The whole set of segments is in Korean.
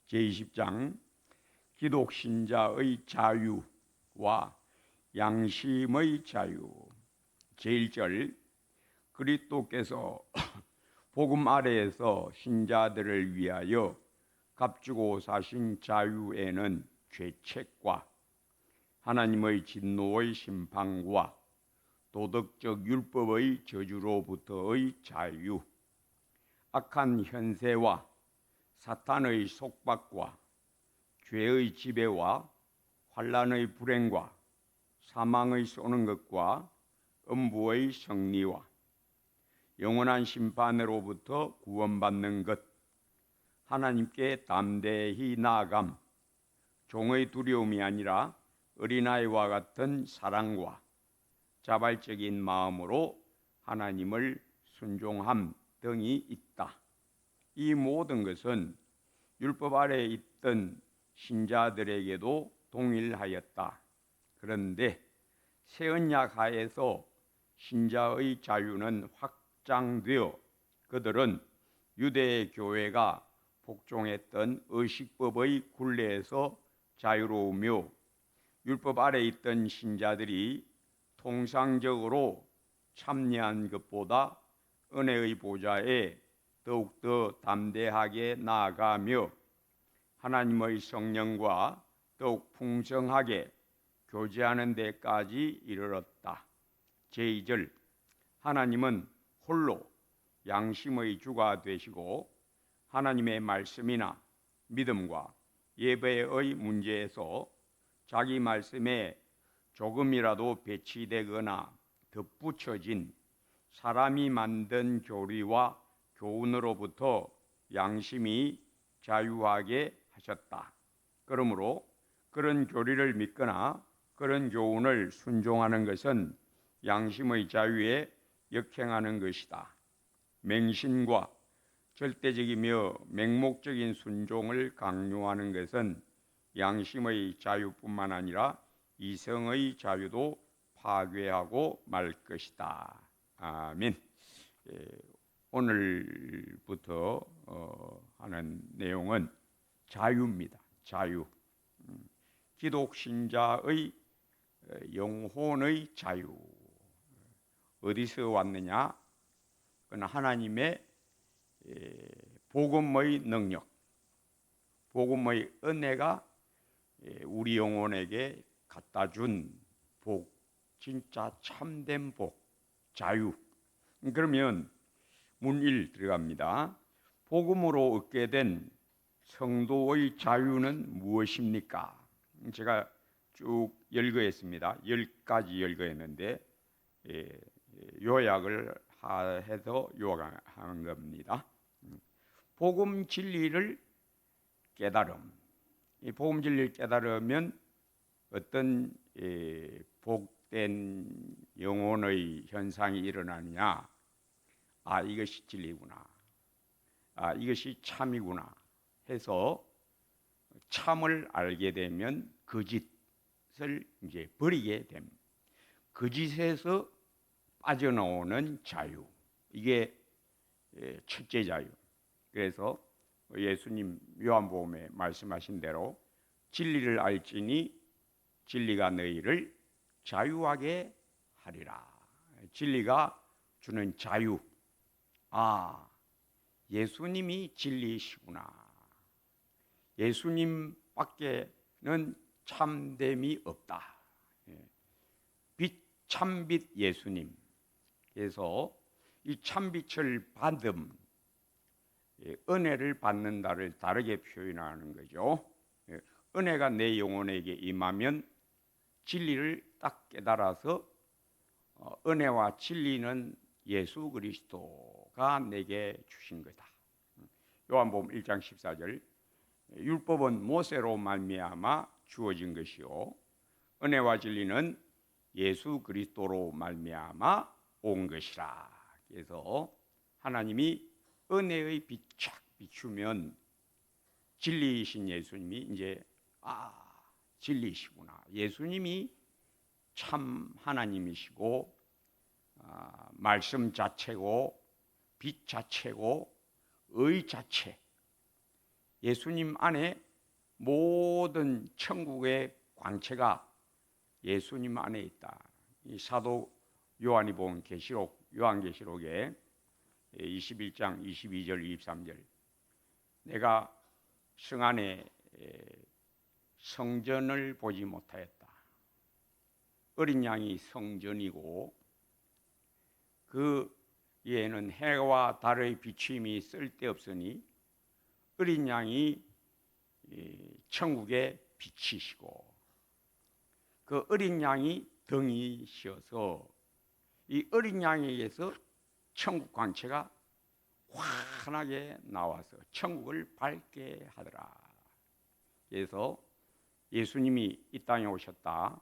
제20장 기독 신자의 자유와 양심의 자유. 제1절 그리스도께서 복음 아래에서 신자들을 위하여 값주고 사신 자유에는 죄책과 하나님의 진노의 심판과 도덕적 율법의 저주로부터의 자유, 악한 현세와 사탄의 속박과 죄의 지배와 환난의 불행과 사망의 쏘는 것과 음부의 승리와 영원한 심판으로부터 구원받는 것, 하나님께 담대히 나아감, 종의 두려움이 아니라 어린아이와 같은 사랑과 자발적인 마음으로 하나님을 순종함 등이 있다. 이 모든 것은 율법 아래에 있던 신자들에게도 동일하였다. 그런데 새 언약 하에서 신자의 자유는 확장되어 그들은 유대 교회가 복종했던 의식법의 굴레에서 자유로우며 율법 아래에 있던 신자들이 통상적으로 참여한 것보다 은혜의 보좌에 더욱더 담대하게 나아가며 하나님의 성령과 더욱 풍성하게 교제하는 데까지 이르렀다. 제2절 하나님은 홀로 양심의 주가 되시고 하나님의 말씀이나 믿음과 예배의 문제에서 자기 말씀에 조금이라도 배치되거나 덧붙여진 사람이 만든 교리와 교훈으로부터 양심이 자유하게 하셨다. 그러므로 그런 교리를 믿거나 그런 교훈을 순종하는 것은 양심의 자유에 역행하는 것이다. 맹신과 절대적이며 맹목적인 순종을 강요하는 것은 양심의 자유뿐만 아니라 이성의 자유도 파괴하고 말 것이다. 아멘. 오늘부터 하는 내용은 자유입니다. 자유. 기독 신자의 영혼의 자유. 어디서 왔느냐? 그건 하나님의 복음의 능력, 복음의 은혜가 우리 영혼에게 갖다 준 복, 진짜 참된 복, 자유. 그러면 문 1 들어갑니다. 복음으로 얻게 된 성도의 자유는 무엇입니까? 제가 쭉 열거했습니다. 10가지 열거했는데 요약을 해서 요약한 겁니다. 복음 진리를 깨달음. 이 복음 진리를 깨달으면 어떤 복된 영혼의 현상이 일어나느냐? 아, 이것이 진리구나. 아, 이것이 참이구나 해서 참을 알게 되면 거짓을 이제 버리게 됩니다. 거짓에서 빠져나오는 자유. 이게 첫째 자유. 그래서 예수님 요한복음에 말씀하신 대로 진리를 알지니 진리가 너희를 자유하게 하리라. 진리가 주는 자유. 아, 예수님이 진리이시구나. 예수님밖에는 참됨이 없다. 참빛 예수님. 그래서 이 참빛을 받음, 은혜를 받는다를 다르게 표현하는 거죠. 은혜가 내 영혼에게 임하면 진리를 딱 깨달아서 은혜와 진리는 예수 그리스도가 내게 주신 거다. 요한복음 1장 14절 율법은 모세로 말미암아 주어진 것이요 은혜와 진리는 예수 그리스도로 말미암아 온 것이라. 그래서 하나님이 은혜의 빛 쫙 비추면 진리이신 예수님이 이제 진리이시구나. 예수님이 참 하나님이시고 말씀 자체고 빛 자체고 의 자체. 예수님 안에 모든 천국의 광채가 예수님 안에 있다. 이 사도 요한이 본 계시록, 요한계시록에 21장 22절 23절, 내가 성 안에 성전을 보지 못하였다. 어린 양이 성전이고 그 위에는 해와 달의 비추임이 쓸데없으니 어린 양이 천국의 빛이시고 그 어린 양이 등이시어서 이 어린 양에 의해서 천국 광채가 환하게 나와서 천국을 밝게 하더라. 그래서 예수님이 이 땅에 오셨다.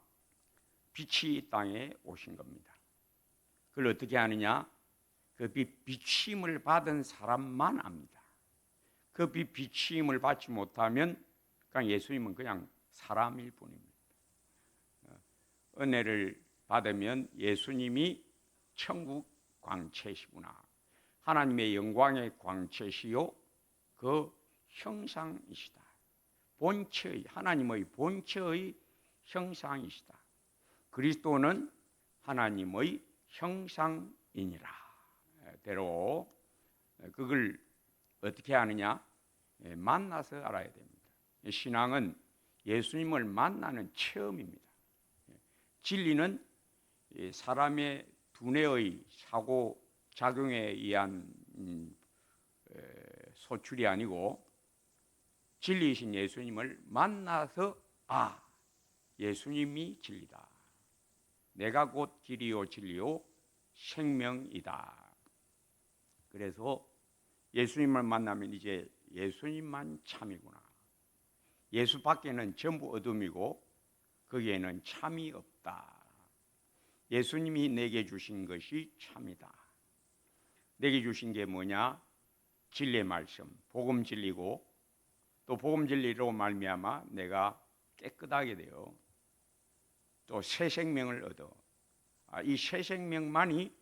빛이 이 땅에 오신 겁니다. 그걸 어떻게 아느냐? 그 비추임을 받은 사람만 압니다. 그 비추임을 받지 못하면 그냥 예수님은 그냥 사람일 뿐입니다. 은혜를 받으면 예수님이 천국 광채시구나. 하나님의 영광의 광채시요 그 형상이시다. 본체의, 하나님의 본체의 형상이시다. 그리스도는 하나님의 형상이니라. 대로 그걸 어떻게 아느냐? 만나서 알아야 됩니다. 신앙은 예수님을 만나는 체험입니다. 진리는 사람의 두뇌의 사고 작용에 의한 소출이 아니고 진리이신 예수님을 만나서 예수님이 진리다. 내가 곧 길이요 진리요 생명이다. 그래서 예수님을 만나면 이제 예수님만 참이구나. 예수 밖에는 전부 어둠이고 거기에는 참이 없다. 예수님이 내게 주신 것이 참이다. 내게 주신 게 뭐냐? 진리의 말씀, 복음 진리고 또 복음 진리로 말미암아 내가 깨끗하게 되어 또 새 생명을 얻어. 이 새 생명만이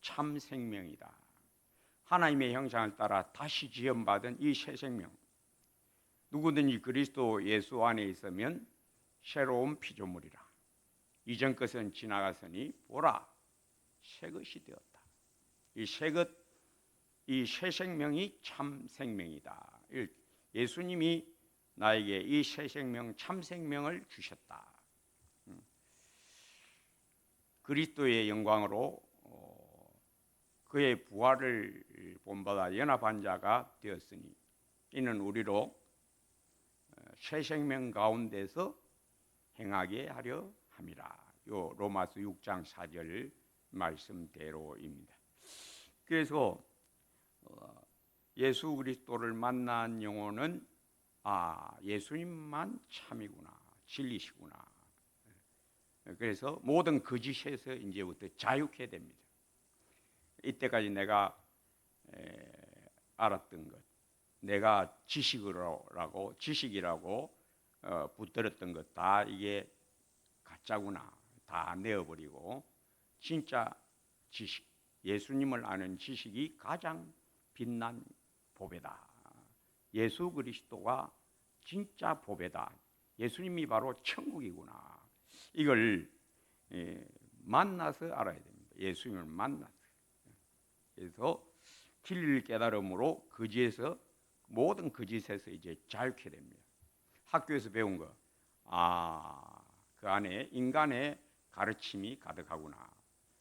참 생명이다. 하나님의 형상을 따라 다시 지음받은 이 새 생명. 누구든지 그리스도 예수 안에 있으면 새로운 피조물이라. 이전 것은 지나갔으니 보라 새 것이 되었다. 이 새 생명이 참 생명이다. 예수님이 나에게 이 새 생명 참 생명을 주셨다. 그리스도의 영광으로 그의 부활을 본받아 연합한 자가 되었으니 이는 우리로 새 생명 가운데서 행하게 하려 함이라. 요 로마서 6장 4절 말씀대로입니다. 그래서 예수 그리스도를 만난 영혼은 예수님만 참이구나, 진리시구나. 그래서 모든 거짓에서 이제부터 자유케 됩니다. 이때까지 내가 알았던 것, 내가 지식이라고 붙들었던 것 다 이게 가짜구나. 다 내어버리고 진짜 지식, 예수님을 아는 지식이 가장 빛난 보배다. 예수 그리스도가 진짜 보배다. 예수님이 바로 천국이구나. 이걸 만나서 알아야 됩니다. 예수님을 만나서. 그래서 진리를 깨달음으로 거짓에서 모든 거짓에서 이제 자유케 됩니다. 학교에서 배운 거, 그 안에 인간의 가르침이 가득하구나.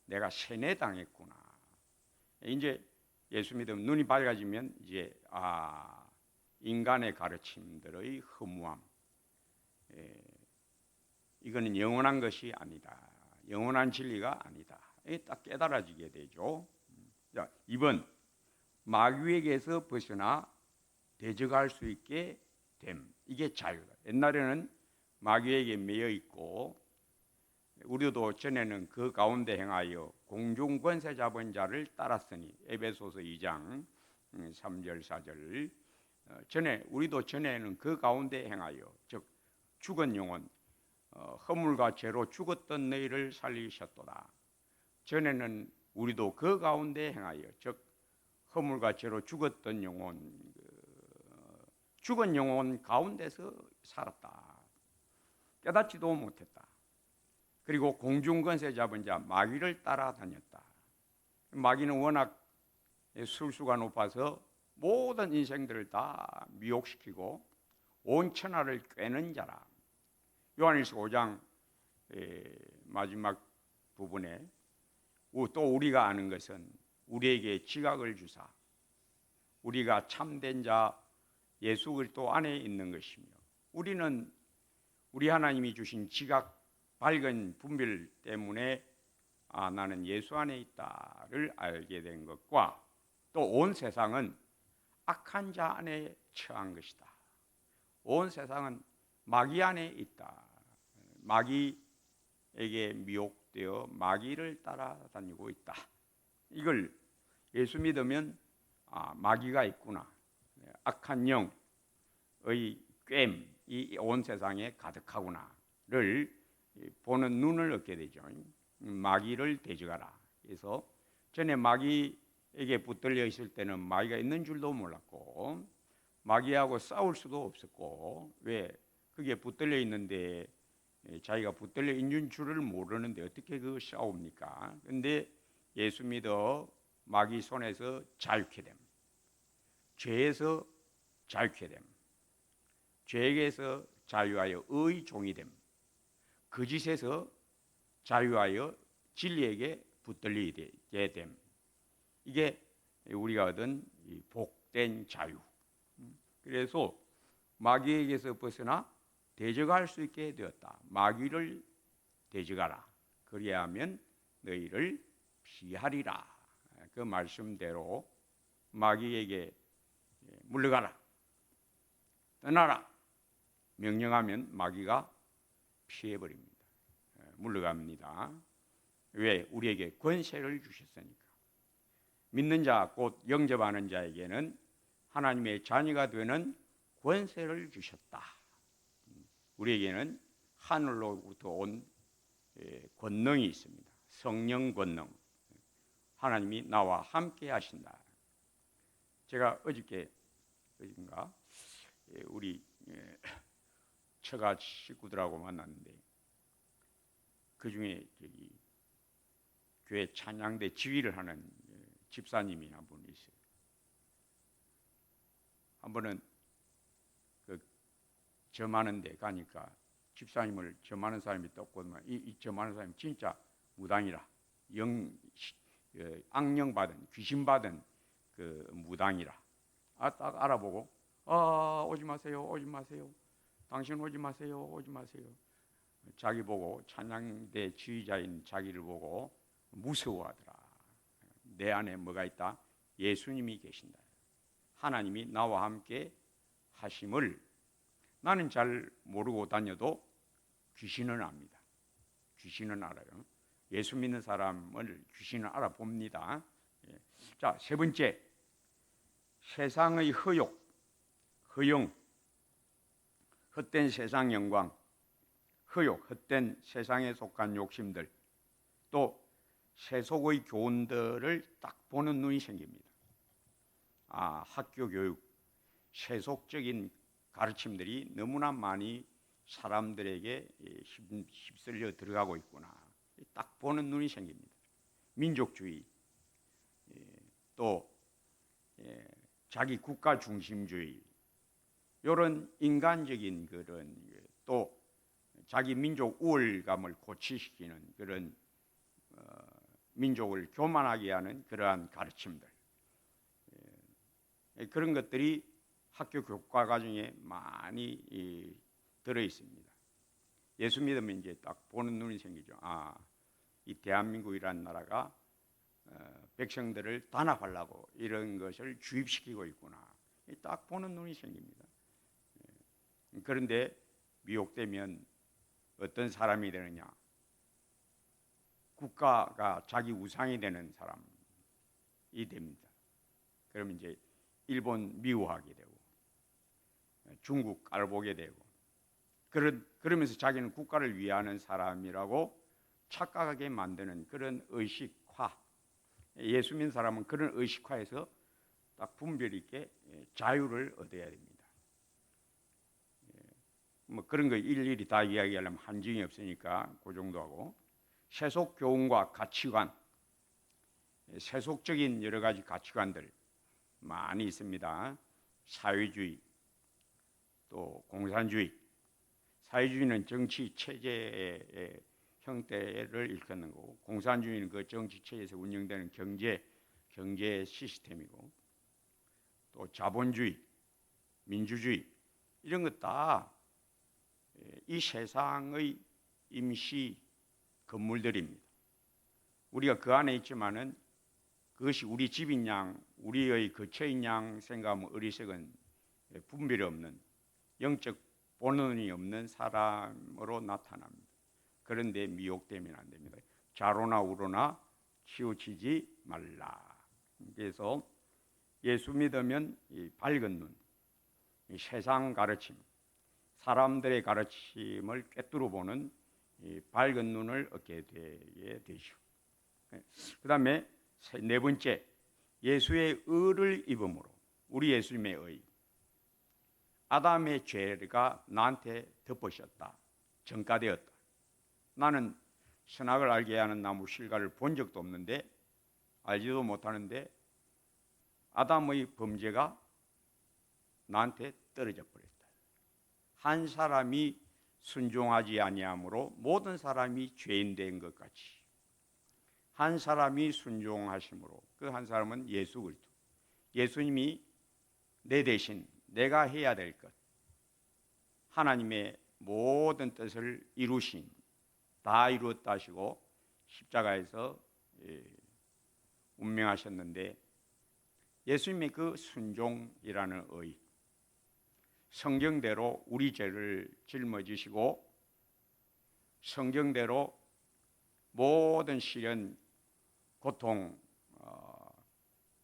내가 세뇌당했구나. 이제 예수 믿으면 눈이 밝아지면 이제 인간의 가르침들의 허무함, 이거는 영원한 것이 아니다. 영원한 진리가 아니다. 딱 깨달아지게 되죠. 자, 2번 마귀에게서 벗어나 대적할 수 있게 됨. 이게 자유다. 옛날에는 마귀에게 매여 있고 우리도 전에는 그 가운데 행하여 공중 권세 잡은 자를 따랐으니 에베소서 2장 3절 4절 우리도 전에는 그 가운데 행하여 즉 죽은 영혼 허물과 죄로 죽었던 너희를 살리셨도다. 전에는 우리도 그 가운데 행하여 즉 허물과 죄로 죽었던 영혼 죽은 영혼 가운데서 살았다. 깨닫지도 못했다. 그리고 공중권세 잡은 자 마귀를 따라다녔다. 마귀는 워낙 술수가 높아서 모든 인생들을 다 미혹시키고 온 천하를 꿰는 자라. 요한일서 5장 마지막 부분에 또 우리가 아는 것은 우리에게 지각을 주사 우리가 참된 자 예수 그리스도 안에 있는 것이며 우리는 우리 하나님이 주신 지각 밝은 분별 때문에 나는 예수 안에 있다를 알게 된 것과 또 온 세상은 악한 자 안에 처한 것이다. 온 세상은 마귀 안에 있다. 마귀에게 미혹되어 마귀를 따라다니고 있다. 이걸 예수 믿으면 마귀가 있구나. 악한 영의 괸이 온 세상에 가득하구나를 보는 눈을 얻게 되죠. 마귀를 대적하라. 그래서 전에 마귀에게 붙들려 있을 때는 마귀가 있는 줄도 몰랐고 마귀하고 싸울 수도 없었고 왜 그게 붙들려 있는데 자기가 붙들려 있는 줄을 모르는데 어떻게 그 싸웁니까? 그런데 예수 믿어 마귀 손에서 자유케 됨, 죄에서 자유케 됨, 죄에게서 자유하여 의의 종이 됨, 거짓에서 자유하여 진리에게 붙들리게 됨. 이게 우리가 얻은 복된 자유. 그래서 마귀에게서 벗어나 대적할 수 있게 되었다. 마귀를 대적하라. 그리하면 너희를 피하리라. 그 말씀대로 마귀에게 물러가라. 떠나라. 명령하면 마귀가 피해버립니다. 물러갑니다. 왜? 우리에게 권세를 주셨으니까. 믿는 자, 곧 영접하는 자에게는 하나님의 자녀가 되는 권세를 주셨다. 우리에게는 하늘로부터 온 권능이 있습니다. 성령 권능. 하나님이 나와 함께 하신다. 제가 어저께인가 우리 처가 식구들하고 만났는데 그 중에 교회 찬양대 지휘를 하는 집사님이 한 분 있어요. 한 번은 저 많은 데 가니까 집사님을 저 많은 사람이 떴고만 저 많은 사람이 진짜 무당이라 악령 받은 귀신 받은 그 무당이라 딱 알아보고 오지 마세요, 오지 마세요, 당신 오지 마세요, 오지 마세요. 자기 보고 찬양대 지휘자인 자기를 보고 무서워하더라. 내 안에 뭐가 있다? 예수님이 계신다. 하나님이 나와 함께 하심을 나는 잘 모르고 다녀도 귀신은 압니다. 귀신은 알아요. 예수 믿는 사람을 귀신은 알아봅니다. 자, 세 번째, 세상의 허용, 헛된 세상 영광, 헛된 세상에 속한 욕심들, 또 세속의 교훈들을 딱 보는 눈이 생깁니다. 학교 교육, 세속적인 가르침들이 너무나 많이 사람들에게 휩쓸려 들어가고 있구나. 딱 보는 눈이 생깁니다. 민족주의, 또 자기 국가 중심주의, 이런 인간적인 그런 또 자기 민족 우월감을 고취시키는 그런 민족을 교만하게 하는 그러한 가르침들, 그런 것들이 학교 교과 과정에 많이 들어 있습니다. 예수 믿으면 이제 딱 보는 눈이 생기죠. 이 대한민국이라는 나라가 백성들을 단합하려고 이런 것을 주입시키고 있구나. 딱 보는 눈이 생깁니다. 그런데 미혹되면 어떤 사람이 되느냐? 국가가 자기 우상이 되는 사람이 됩니다. 그러면 이제 일본 미워하게 되고 중국 깔보게 되고 그러면서 자기는 국가를 위하는 사람이라고 착각하게 만드는 그런 의식화. 예수 믿는 사람은 그런 의식화에서 딱 분별 있게 자유를 얻어야 됩니다. 뭐 그런 거 일일이 다 이야기하려면 한정이 없으니까 그 정도 하고, 세속 교훈과 가치관, 세속적인 여러 가지 가치관들 많이 있습니다. 사회주의, 또 공산주의. 사회주의는 정치 체제의 형태를 일컫는 거고, 공산주의는 그 정치 체제에서 운영되는 경제 시스템이고, 또 자본주의, 민주주의, 이런 것 다 이 세상의 임시 건물들입니다. 우리가 그 안에 있지만은 그것이 우리 집인 양, 우리의 거처인 양 생각하면 어리석은, 분별이 없는, 영적 본원이 없는 사람으로 나타납니다. 그런데 미혹되면 안 됩니다. 좌로나 우로나 치우치지 말라. 그래서 예수 믿으면 이 밝은 눈, 이 세상 가르침, 사람들의 가르침을 꿰뚫어 보는 이 밝은 눈을 얻게 되시오. 그 다음에 네 번째, 예수의 의를 입음으로, 우리 예수님의 의, 아담의 죄가 나한테 덮으셨다, 전가되었다. 나는 선악을 알게 하는 나무 실과를 본 적도 없는데, 알지도 못하는데 아담의 범죄가 나한테 떨어져 버렸다. 한 사람이 순종하지 아니함으로 모든 사람이 죄인 된 것 같이, 한 사람이 순종하심으로, 그 한 사람은 예수 그리스도, 예수님이 내 대신 내가 해야 될 것, 하나님의 모든 뜻을 이루신, 다 이루었다 하시고 십자가에서 운명하셨는데, 예수님의 그 순종이라는 의, 성경대로 우리 죄를 짊어지시고 성경대로 모든 시련, 고통,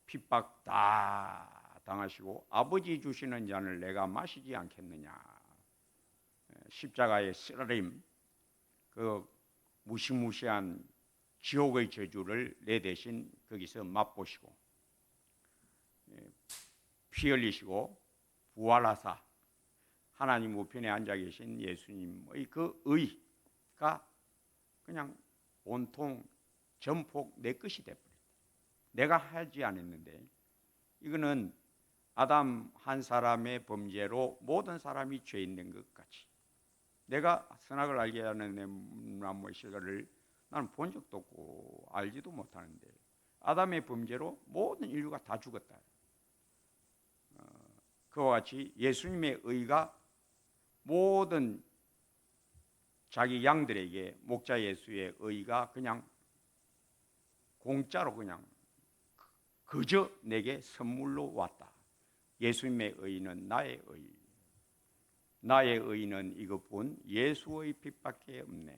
핍박 다 당하시고 아버지 주시는 잔을 내가 마시지 않겠느냐, 십자가의 쓰라림, 그 무시무시한 지옥의 저주를 내 대신 거기서 맛보시고 피 흘리시고 부활하사 하나님 우편에 앉아 계신 예수님의 그 의가 그냥 온통 전폭 내 것이 되버렸다. 내가 하지 않았는데, 이거는 아담 한 사람의 범죄로 모든 사람이 죄인 된 것 같이, 내가 선악을 알게 하는 나무의 실과를 나는 본 적도 없고 알지도 못하는데 아담의 범죄로 모든 인류가 다 죽었다. 그와 같이 예수님의 의가 모든 자기 양들에게, 목자 예수의 의가 그냥 공짜로 그냥 그저 내게 선물로 왔다. 예수님의 의는 나의 의, 나의 의는 이것뿐 예수의 빛밖에 없네.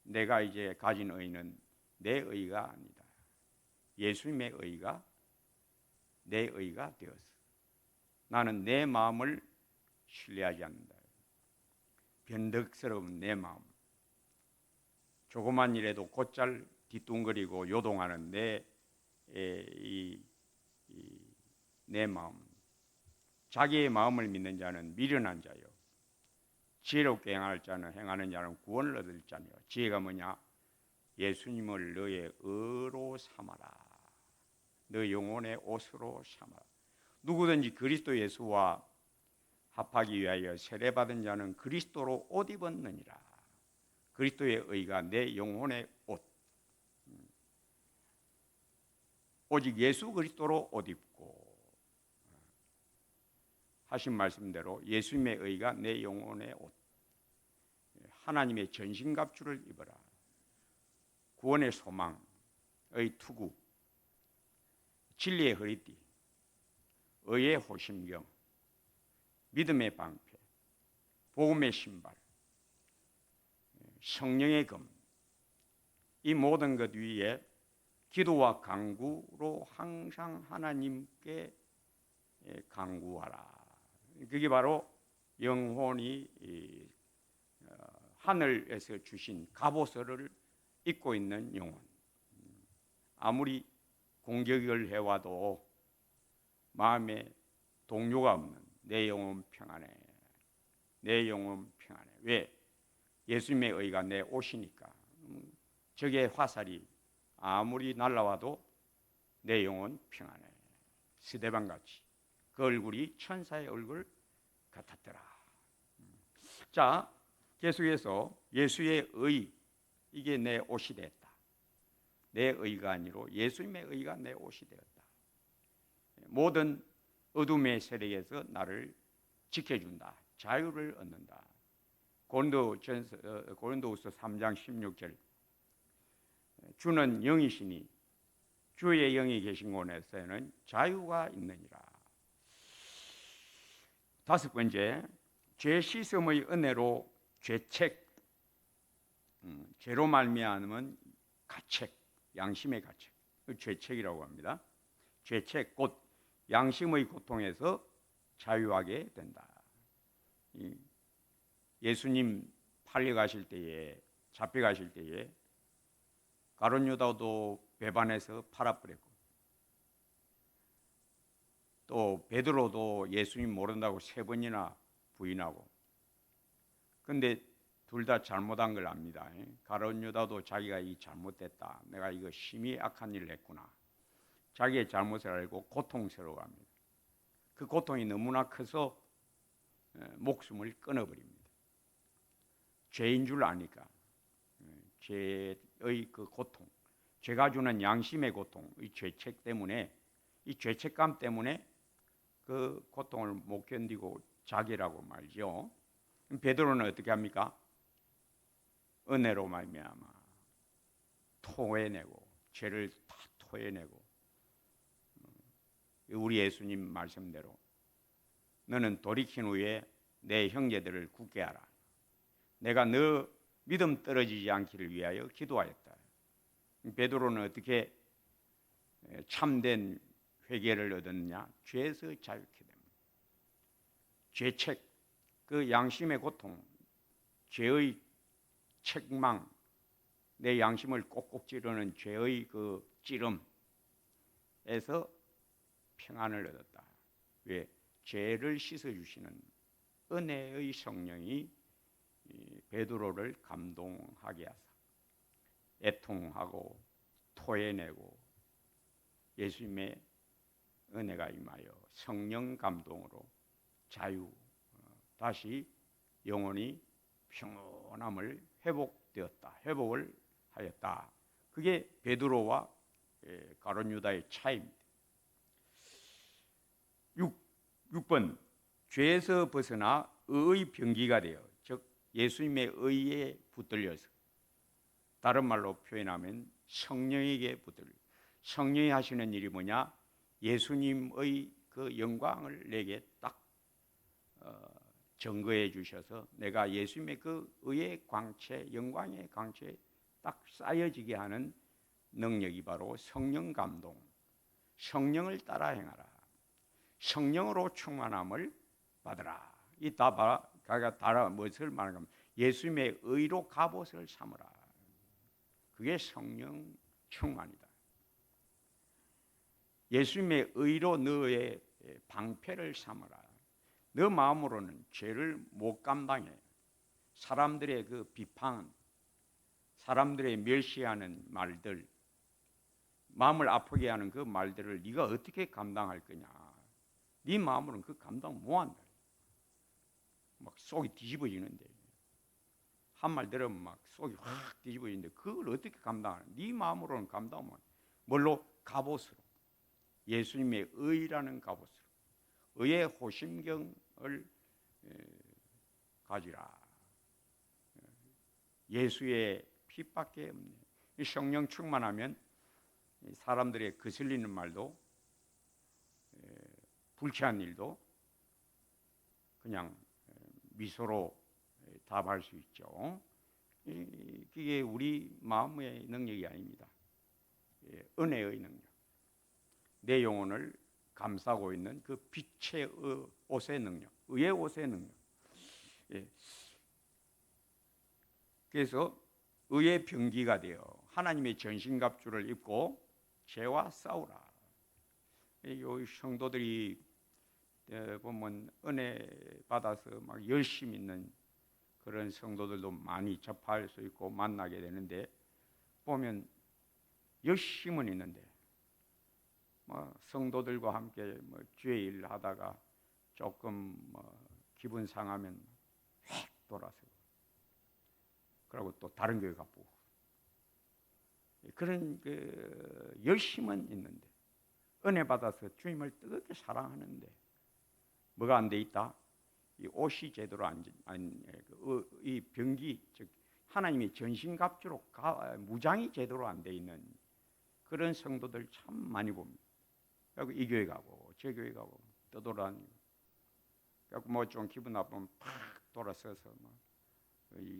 내가 이제 가진 의는 내 의가 아니다. 예수님의 의가 내 의가 되었어. 나는 내 마음을 신뢰하지 않는다. 변덕스러운 내 마음, 조그만 일에도 곧잘 뒤뚱거리고 요동하는 내 마음, 자기의 마음을 믿는 자는 미련한 자요, 지혜롭게 행하는 자는 구원을 얻을 자며, 지혜가 뭐냐? 예수님을 너의 의로 삼아라. 너 영혼의 옷으로 삼아라. 누구든지 그리스도 예수와 합하기 위하여 세례받은 자는 그리스도로 옷 입었느니라. 그리스도의 의가 내 영혼의 옷, 오직 예수 그리스도로 옷 입고, 하신 말씀대로 예수님의 의가 내 영혼의 옷, 하나님의 전신갑주를 입어라. 구원의 소망의 투구, 진리의 허리띠, 의의 호심경, 믿음의 방패, 복음의 신발, 성령의 검, 이 모든 것 위에 기도와 간구로 항상 하나님께 간구하라. 그게 바로 영혼이 하늘에서 주신 갑옷을 입고 있는 영혼. 아무리 공격을 해와도 마음에 동요가 없는 내 영혼 평안해. 내 영혼 평안해. 왜? 예수님의 의가 내 옷이니까. 적의 화살이 아무리 날아와도 내 영혼 평안해. 스데반같이 그 얼굴이 천사의 얼굴 같았더라. 자, 계속해서 예수의 의, 이게 내 옷이 됐다. 내 의가 아니로 예수님의 의가 내 옷이 되었다. 모든 어둠의 세력에서 나를 지켜준다. 자유를 얻는다. 고린도후서 3장 16절, 주는 영이시니 주의 영이 계신 곳에서는 자유가 있느니라. 다섯 번째, 죄 씻음의 은혜로 죄책, 죄로 말미암은 가책, 양심의 가책, 죄책이라고 합니다. 죄책, 곧 양심의 고통에서 자유하게 된다. 예수님 팔려가실 때에, 잡혀가실 때에 가룟 유다도 배반해서 팔아버렸고, 또 베드로도 예수님 모른다고 3번이나 부인하고, 근데 둘 다 잘못한 걸 압니다. 가룟 유다도 자기가 이 잘못됐다, 내가 이거 심히 악한 일을 했구나, 자기의 잘못을 알고 고통스러워합니다. 그 고통이 너무나 커서 목숨을 끊어버립니다. 죄인 줄 아니까. 죄의 그 고통, 죄가 주는 양심의 고통, 이 죄책 때문에, 이 죄책감 때문에 그 고통을 못 견디고 자기라고 말죠. 베드로는 어떻게 합니까? 은혜로 말미암아 토해내고, 죄를 다 토해내고, 우리 예수님 말씀대로 너는 돌이킨 후에 내 형제들을 굳게 하라. 내가 너 믿음 떨어지지 않기를 위하여 기도하였다. 베드로는 어떻게 참된 회개를 얻었느냐? 죄에서 자유케 됩니다. 죄책, 그 양심의 고통, 죄의 책망, 내 양심을 꼭꼭 찌르는 죄의 그 찌름에서 평안을 얻었다. 왜? 죄를 씻어주시는 은혜의 성령이 베드로를 감동하게 하사 애통하고 토해내고 예수님의 은혜가 임하여 성령 감동으로 자유, 다시 영혼이 평온함을 회복을 하였다. 그게 베드로와 가룟 유다의 차이입니다. 6번, 죄에서 벗어나 의의 병기가 되어, 즉 예수님의 의에 붙들려서, 다른 말로 표현하면 성령에게 붙들려. 성령이 하시는 일이 뭐냐? 예수님의 그 영광을 내게 딱 증거해 주셔서 내가 예수님의 그 의의 광채, 영광의 광채에 딱 쌓여지게 하는 능력이 바로 성령 감동, 성령을 따라 행하라, 성령으로 충만함을 받으라. 이 다 무엇을 말하는 겁니까? 예수님의 의로 갑옷을 삼으라. 그게 성령 충만이다. 예수님의 의로 너의 방패를 삼으라. 너 마음으로는 죄를 못 감당해. 사람들의 그 비판, 사람들의 멸시하는 말들, 마음을 아프게 하는 그 말들을 네가 어떻게 감당할 거냐? 네 마음으로는 그 감당 못한다. 막 속이 뒤집어지는데, 한 말 들으면 막 속이 확 뒤집어지는데 그걸 어떻게 감당하냐? 네 마음으로는 감당 못한다. 뭘로? 갑옷으로. 예수님의 의라는 갑옷으로, 의의 호심경을 가지라. 예수의 피밖에 없네. 이 성령 충만하면 사람들의 거슬리는 말도, 불쾌한 일도 그냥 미소로 답할 수 있죠. 이게 우리 마음의 능력이 아닙니다. 은혜의 능력. 내 영혼을 감싸고 있는 그 빛의 옷의 능력, 의의 옷의 능력. 그래서 의의 병기가 되어 하나님의 전신갑주를 입고 죄와 싸우라. 이 성도들이 보면 은혜 받아서 막 열심 있는 그런 성도들도 많이 접할 수 있고 만나게 되는데, 보면 열심은 있는데 뭐 성도들과 함께 뭐 주의 일 하다가 조금 뭐 기분 상하면 휙 돌아서고, 그리고 또 다른 교회 가보고, 그런 그 열심은 있는데 은혜 받아서 주님을 뜨겁게 사랑하는데 뭐가 안 돼 있다? 이 옷이 제대로 이 병기, 즉 하나님의 전신갑주로 무장이 제대로 안 돼 있는 그런 성도들 참 많이 봅니다. 그리고 이 교회 가고 저 교회 가고 떠돌아다니고, 그리고 뭐 좀 기분 나쁘면 팍 돌아서서 막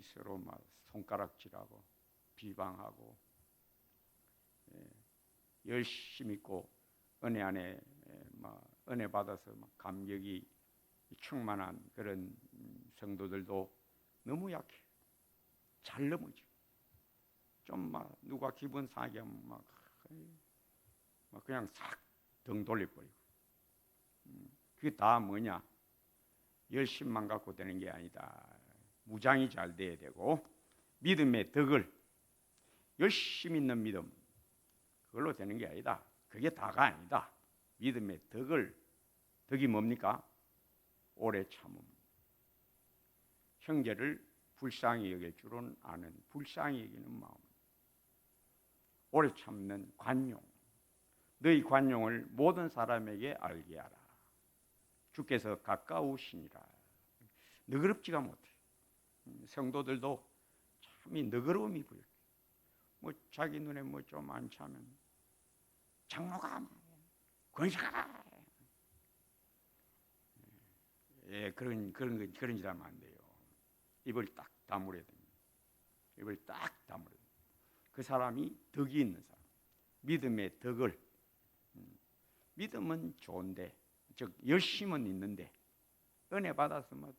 서로 막 손가락질하고 비방하고, 열심히 있고 은혜 안에 막 은혜 받아서 막 감격이 충만한 그런 성도들도 너무 약해. 잘 넘어져. 좀 막 누가 기분 상하게 하면 막 그냥 싹 등 돌려버리고. 그게 다 뭐냐? 열심만 갖고 되는 게 아니다. 무장이 잘 돼야 되고, 믿음의 덕을, 열심히 있는 믿음, 그걸로 되는 게 아니다. 그게 다가 아니다. 믿음의 덕이 뭡니까? 오래 참음. 형제를 불쌍히 여길 줄은 아는 불쌍히 여기는 마음. 오래 참는 관용. 너희 관용을 모든 사람에게 알게 하라. 주께서 가까우시니라. 너그럽지가 못해. 성도들도 참이 너그러움이 부여. 뭐 자기 눈에 뭐 좀 안 차면 장로가 권사가, 그런 짓 하면 안 돼요. 입을 딱 다물어야 됩니다. 입을 딱 다물어야 됩니다. 그 사람이 덕이 있는 사람, 믿음의 덕을. 믿음은 좋은데, 즉 열심은 있는데, 은혜 받아서 뭐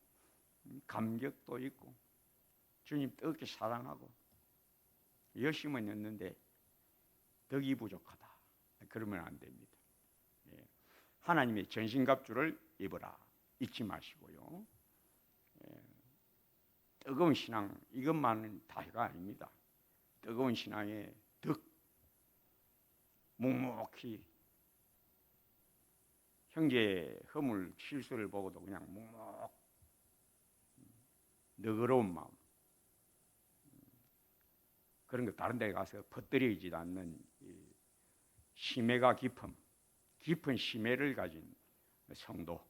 감격도 있고 주님 뜨겁게 사랑하고 열심은 있는데 덕이 부족하다. 그러면 안 됩니다. 하나님의 전신갑주를 입어라. 잊지 마시고요. 뜨거운 신앙, 이것만은 다가 아닙니다. 뜨거운 신앙의 덕, 묵묵히 형제의 허물 실수를 보고도 그냥 묵묵 너그러운 마음, 그런 거 다른 데 가서 퍼뜨리지 않는 심애가 깊은 심애를 가진 성도.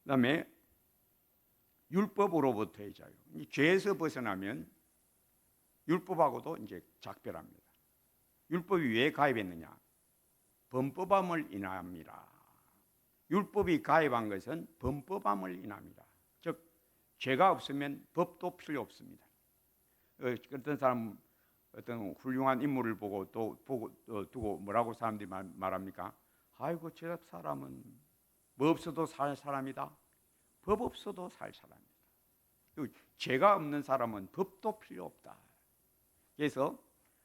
그다음에 율법으로부터의 자유. 죄에서 벗어나면 율법하고도 이제 작별합니다. 율법이 왜 가입했느냐? 범법함을 인함이라. 율법이 가입한 것은 범법함을 인합니다. 즉 죄가 없으면 법도 필요 없습니다. 어떤 사람, 어떤 훌륭한 인물을 보고 두고 뭐라고 사람들이 말합니까? 아이고 저 사람은 뭐 없어도 살 사람이다. 법 없어도 살 사람이다. 죄가 없는 사람은 법도 필요 없다. 그래서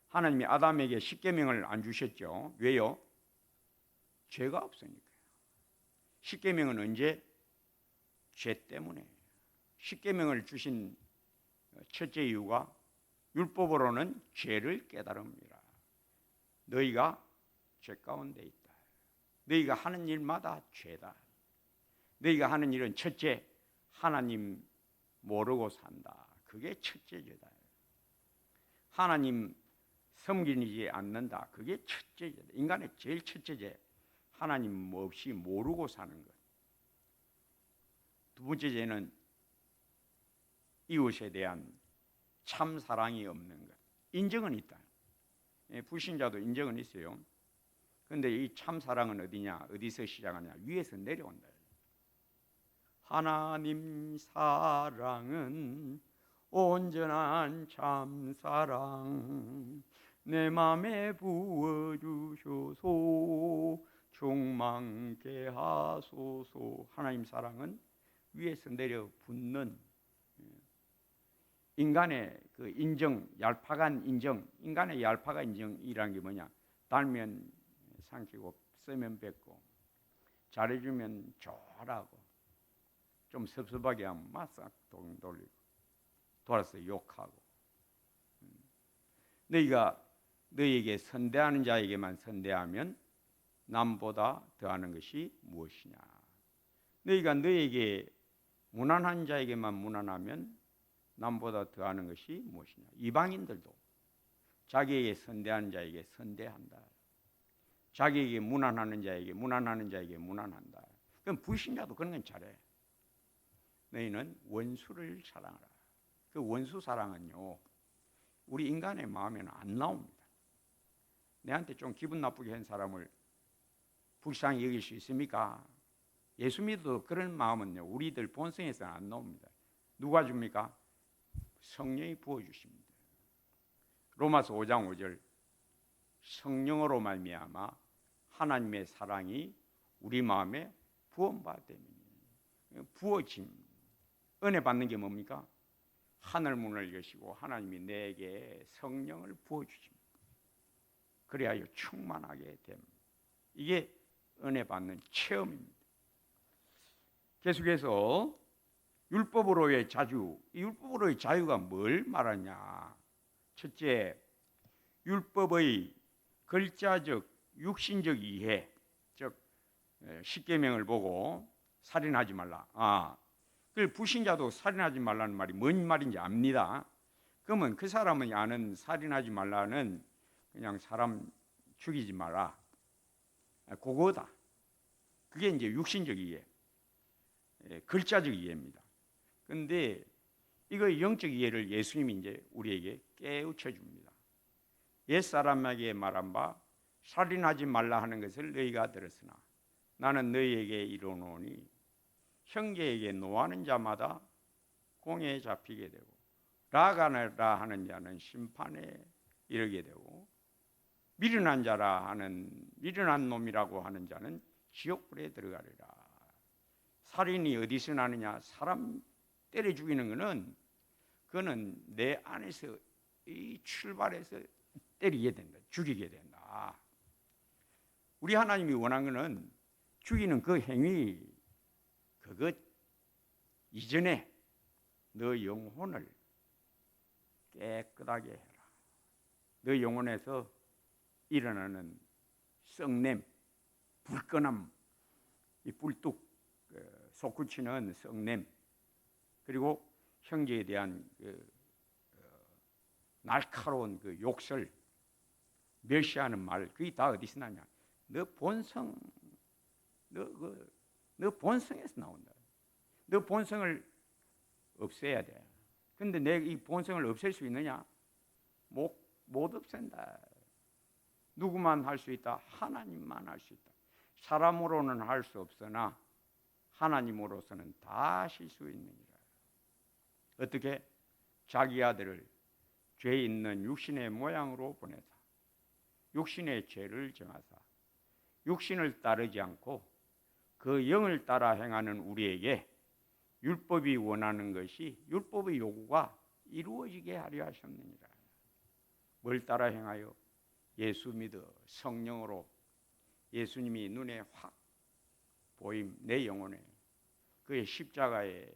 하나님이 아담에게 십계명을 안 주셨죠. 왜요? 죄가 없으니까요. 십계명은 언제? 죄 때문에. 십계명을 주신 첫째 이유가 율법으로는 죄를 깨달음이라. 너희가 죄 가운데 있다. 너희가 하는 일마다 죄다. 너희가 하는 일은 첫째 하나님 모르고 산다. 그게 첫째 죄다. 하나님 섬기지 않는다. 그게 첫째 죄다. 인간의 제일 첫째 죄. 하나님 없이 모르고 사는 것. 두 번째 죄는 이웃에 대한 참 사랑이 없는 것. 인정은 있다. 불신자도 인정은 있어요. 그런데 이 참 사랑은 어디냐? 어디서 시작하냐? 위에서 내려온다. 하나님 사랑은 온전한 참 사랑, 내 맘에 부어주소서 충만케 하소서. 하나님 사랑은 위에서 내려 붙는 인간의 그 인정, 얄팍한 인정, 인간의 얄팍한 인정이라는 게 뭐냐? 달면 삼키고 쓰면 뱉고 잘해주면 좋아라고, 좀 섭섭하게 하면 막싹 돌리고, 돌아서 욕하고. 너희가 너희에게 선대하는 자에게만 선대하면 남보다 더하는 것이 무엇이냐? 너희가 너희에게 무난한 자에게만 무난하면 남보다 더하는 것이 무엇이냐? 이방인들도 자기에게 선대하는 자에게 선대한다. 자기에게 무난하는 자에게 무난한다. 그럼 불신자도 그런 건 잘해. 너희는 원수를 사랑하라. 그 원수 사랑은요, 우리 인간의 마음에는 안 나옵니다. 내한테 좀 기분 나쁘게 한 사람을 불쌍히 여길 수 있습니까? 예수 믿어도 그런 마음은요, 우리들 본성에서는 안 나옵니다. 누가 줍니까? 성령이 부어주십니다. 로마서 5장 5절, 성령으로 말미암아 하나님의 사랑이 우리 마음에 부어받음이니. 부어짐. 은혜 받는 게 뭡니까? 하늘 문을 여시고 하나님이 내게 성령을 부어주십니다. 그래야 충만하게 됨. 이게 은혜 받는 체험입니다. 계속해서 율법으로의 자유, 이 율법으로의 자유가 뭘 말하냐? 첫째, 율법의 글자적, 육신적 이해, 즉 십계명을 보고 살인하지 말라. 그 불신자도 살인하지 말라는 말이 뭔 말인지 압니다. 그러면 그 사람이 아는 살인하지 말라는 그냥 사람 죽이지 마라, 그거다. 그게 이제 육신적 이해, 글자적 이해입니다. 그런데 이거 영적 이해를 예수님이 이제 우리에게 깨우쳐 줍니다. 옛사람에게 말한 바 살인하지 말라 하는 것을 너희가 들었으나 나는 너희에게 이르노니 형제에게 노하는 자마다 공에 잡히게 되고 라가라 하는 자는 심판에 이르게 되고 미련한 놈이라고 하는 자는 지옥불에 들어가리라. 살인이 어디서 나느냐? 사람 때려 죽이는 것은 그거는 내 안에서 이 출발해서 때리게 된다, 죽이게 된다. 우리 하나님이 원한 것은 죽이는 그 행위, 그것 이전에 너 영혼을 깨끗하게 해라. 너 영혼에서 일어나는 썩냄, 불끈함, 이 불뚝 솟구치는 썩냄, 그리고 형제에 대한 날카로운 그 욕설, 멸시하는 말, 그게 다 어디서 나냐? 너 본성, 너 본성에서 나온다. 너 본성을 없애야 돼. 근데 내 이 본성을 없앨 수 있느냐? 못 없앤다. 누구만 할 수 있다? 하나님만 할 수 있다. 사람으로는 할 수 없으나 하나님으로서는 다 하실 수 있느니라. 어떻게? 자기 아들을 죄 있는 육신의 모양으로 보내사 육신의 죄를 정하사 육신을 따르지 않고 그 영을 따라 행하는 우리에게 율법이 원하는 것이, 율법의 요구가 이루어지게 하려 하셨느니라. 뭘 따라 행하여? 예수 믿어 성령으로 예수님이 눈에 확 보임, 내 영혼에 그의 십자가의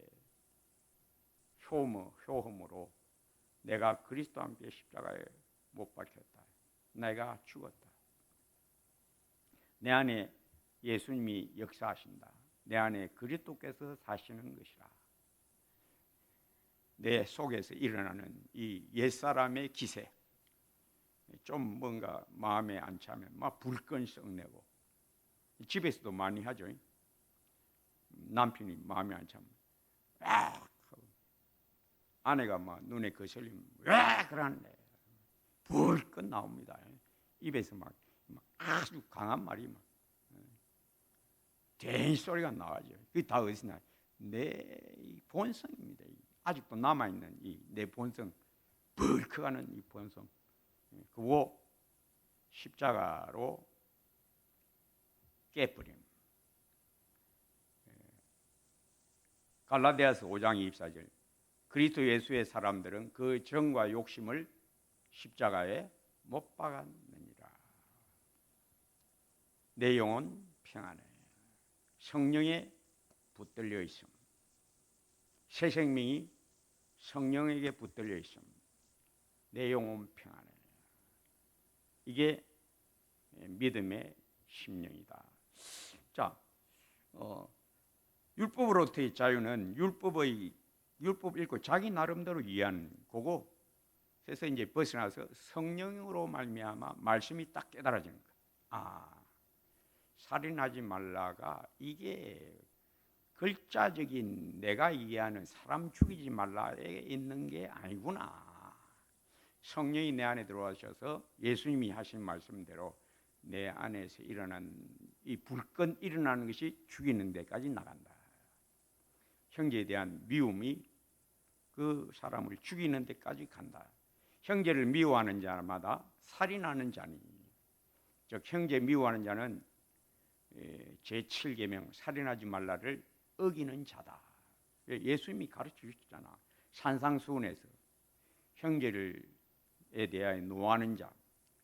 효험으로 내가 그리스도와 함께 십자가에 못 박혔다. 내가 죽었다. 내 안에 예수님이 역사하신다. 내 안에 그리스도께서 사시는 것이라. 내 속에서 일어나는 이 옛사람의 기세, 좀 뭔가 마음에 안 차면 막 불끈 썩내고, 집에서도 많이 하죠. 남편이 마음에 안 차면 아내가 막 눈에 거슬리면 왜 그러는데 불끈 나옵니다. 입에서 막 아주 강한 말이 막 대인 소리가 나와죠. 그게 다 어디서 나? 내 본성입니다. 아직도 남아 있는 이 내 본성, 불크가는 이 본성, 그거 십자가로 깨버림. 갈라디아서 5장 24절. 그리스도 예수의 사람들은 그 정과 욕심을 십자가에 못 박았느니라. 내 영혼 평안해. 성령에 붙들려 있음. 새 생명이 성령에게 붙들려 있음. 내 영혼 평안해. 이게 믿음의 심령이다. 자, 율법으로부터의 자유는 율법 읽고 자기 나름대로 이해하는 거고, 그래서 이제 벗어나서 성령으로 말미암아 말씀이 딱 깨달아지는 거야. 아, 살인하지 말라가 이게 글자적인 내가 이해하는 사람 죽이지 말라에 있는 게 아니구나. 성령이 내 안에 들어와셔서 예수님이 하신 말씀대로 내 안에서 일어난 이 불끈 일어나는 것이 죽이는 데까지 나간다. 형제에 대한 미움이 그 사람을 죽이는 데까지 간다. 형제를 미워하는 자마다 살인하는 자니, 즉 형제 미워하는 자는 제7계명 살인하지 말라를 어기는 자다. 예수님이 가르쳐 주셨잖아. 산상수훈에서 형제에 대하여 노하는 자,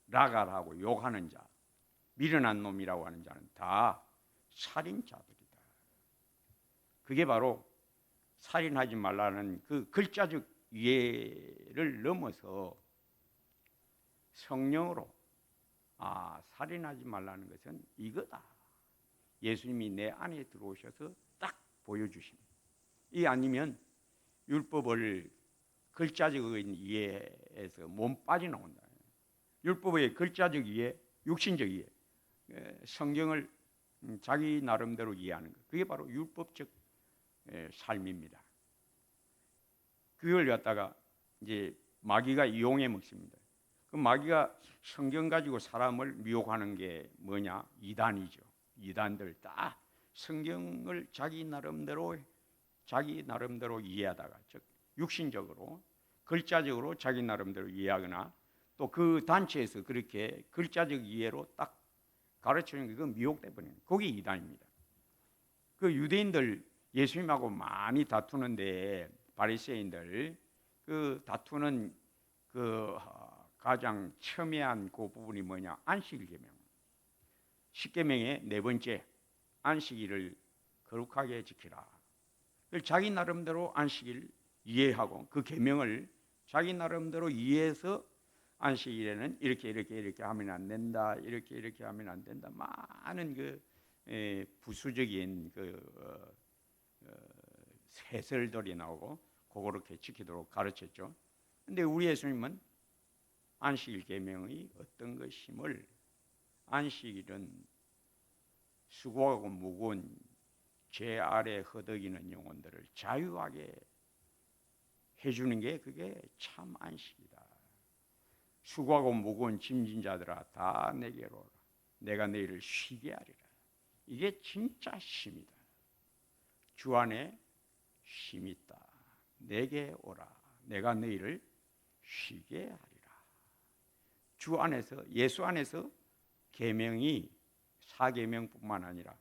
라갈하고 욕하는 자, 미련한 놈이라고 하는 자는 다 살인자들이다. 그게 바로 살인하지 말라는 그 글자적 이해를 넘어서 성령으로 살인하지 말라는 것은 이거다. 예수님이 내 안에 들어오셔서 딱 보여주심. 이 아니면 율법을 글자적인 이해에서 몸 빠져나온다. 율법의 글자적 이해, 육신적 이해, 성경을 자기 나름대로 이해하는 것. 그게 바로 율법적 삶입니다. 그걸 갖다가 이제 마귀가 이용해 먹습니다. 그 마귀가 성경 가지고 사람을 미혹하는 게 뭐냐? 이단이죠. 이단들 다 성경을 자기 나름대로 이해하다가, 즉 육신적으로 글자적으로 자기 나름대로 이해하거나 또 그 단체에서 그렇게 글자적 이해로 딱 가르치는 게 그건 미혹돼 버리는 거예요. 그게 이단입니다. 그 유대인들 예수님하고 많이 다투는데 바리새인들 그 다투는 그 가장 첨예한 그 부분이 뭐냐? 안식일 계명. 10계명의 네 번째, 안식일을 거룩하게 지키라. 자기 나름대로 안식일 이해하고 그 계명을 자기 나름대로 이해해서 안식일에는 이렇게 하면 안 된다, 이렇게 하면 안 된다. 많은 그 부수적인 그 해설들이 나오고 그렇게 지키도록 가르쳤죠. 근데 우리 예수님은 안식일 계명의 어떤 것임을, 안식일은 수고하고 무거운 죄 아래 허덕이는 영혼들을 자유하게 해주는 게 그게 참 안식이다. 수고하고 무거운 짐진 자들아 다 내게로 오라. 내가 너희를 쉬게 하리라. 이게 진짜 쉼이다. 주 안에 쉼이 있다. 내게 오라. 내가 너희를 쉬게 하리라. 주 안에서, 예수 안에서 계명이 4계명뿐만 아니라